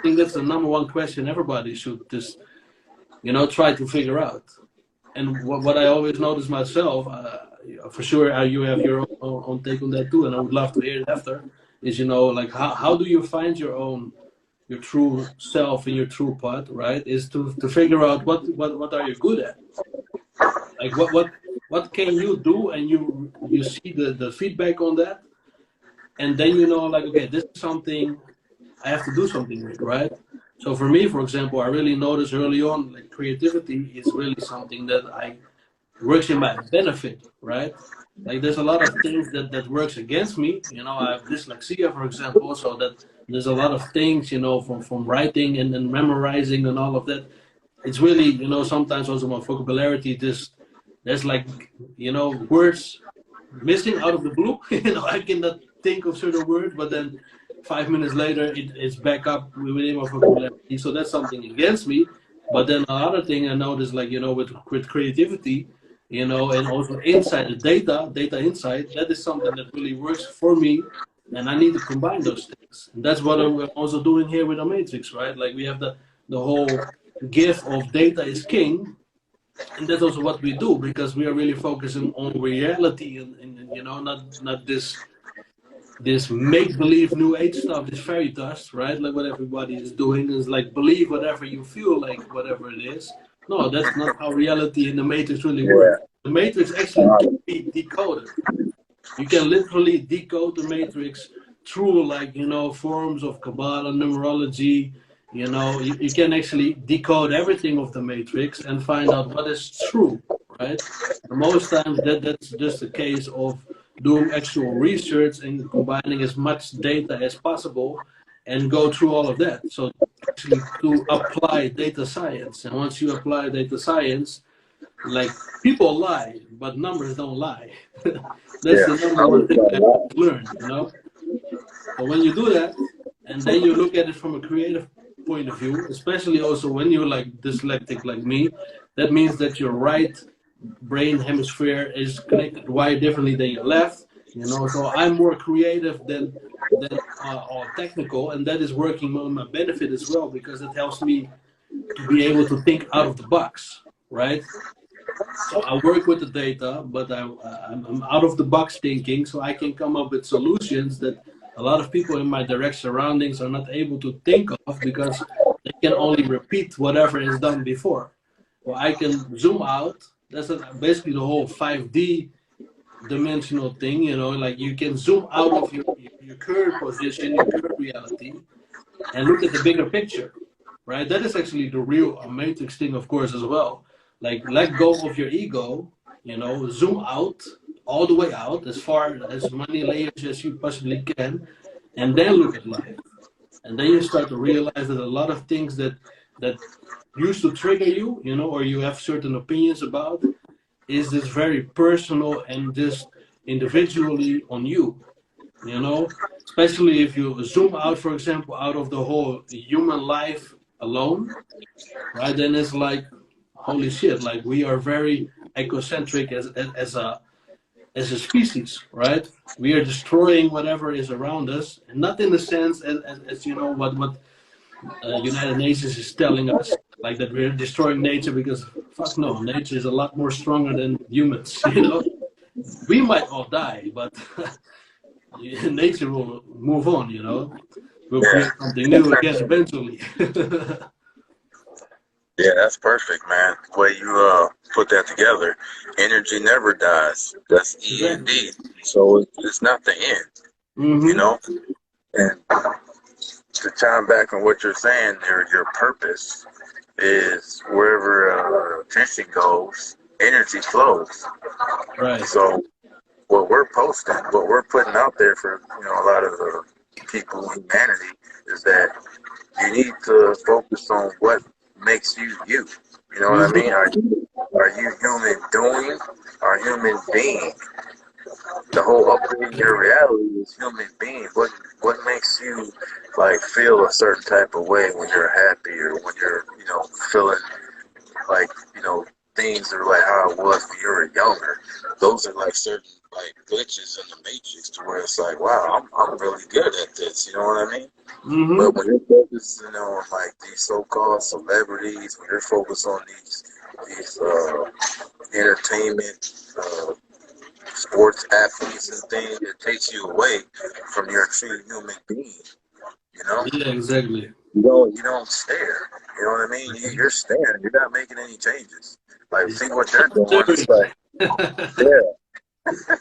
think that's the number one question everybody should just, try to figure out. And what I always notice myself, for sure, you have your own take on that too, and I would love to hear it after. Is like how do you find your true self and your true part, right? Is to figure out what are you good at, like what can you do, and you see the feedback on that, and then like, okay, this is something I have to do something with, right? So for me, for example, I really noticed early on, like creativity is really something that I works in my benefit, right? Like there's a lot of things that works against me. I have dyslexia, for example, so that there's a lot of things, from writing and memorizing and all of that. It's really, sometimes also my vocabulary just there's like, words missing out of the blue. I cannot think of certain words, but then 5 minutes later it's back up within my vocabulary. So that's something against me. But then another thing I noticed, like, with creativity, and also inside the data insight, that is something that really works for me, and I need to combine those things. And that's what we're also doing here with Unmatrix, right? Like we have the whole gift of data is king, and that's also what we do, because we are really focusing on reality, and not this make-believe new age stuff, this fairy dust, right? Like what everybody is doing is like believe whatever you feel like, whatever it is. No, that's not how reality in the Matrix really works. The Matrix actually can be decoded. You can literally decode the Matrix through, like, forms of Kabbalah, numerology. You can actually decode everything of the Matrix and find out what is true, right? And most times that's just a case of doing actual research and combining as much data as possible and go through all of that. So actually to apply data science. And once you apply data science, like, people lie, but numbers don't lie. That's the number one thing that I've learned. So when you do that, and then you look at it from a creative point of view, especially also when you're like dyslexic like me, that means that your right brain hemisphere is connected wired differently than your left. So I'm more creative than or technical, and that is working on my benefit as well, because it helps me to be able to think out of the box, right? So I work with the data, but I'm out of the box thinking, so I can come up with solutions that a lot of people in my direct surroundings are not able to think of, because they can only repeat whatever is done before. Well, I can zoom out. That's basically the whole 5D dimensional thing, like you can zoom out of your current position, your current reality, and look at the bigger picture, right? That is actually the real Matrix thing, of course, as well. Like, let go of your ego, zoom out, all the way out, as far as many layers as you possibly can, and then look at life. And then you start to realize that a lot of things that used to trigger you, or you have certain opinions about, is this very personal and just individually on you, especially if you zoom out, for example, out of the whole human life alone, right? Then it's like, holy shit, like we are very egocentric as a species, right? We are destroying whatever is around us, and not in the sense as what United Nations is telling us, like that we're destroying nature, because fuck no, nature is a lot more stronger than humans. We might all die, but nature will move on. We'll create something new again eventually. Yeah, that's perfect, man. The way you put that together, energy never dies. That's END. So it's not the end, And to chime back on what you're saying, your purpose is wherever attention goes, energy flows. Right. So what we're posting, what we're putting out there for a lot of the people, humanity, is that you need to focus on what makes you you. You know what I mean? Are you human doing? Are human being? The whole upgrading your reality is human being. What makes you like feel a certain type of way when you're happy, or when you're feeling like things are like how it was when you were younger. Those are like certain like glitches in the matrix to where it's like, wow, I'm really good at this. You know what I mean? But when you're focusing on like these so-called celebrities, when you're focused on these entertainment, sports athletes and things, it takes you away from your true human being. You know? Yeah, exactly. You don't stare. You know what I mean? You're staring. You're not making any changes. Like, see what they're doing. It's like, Yeah. yeah.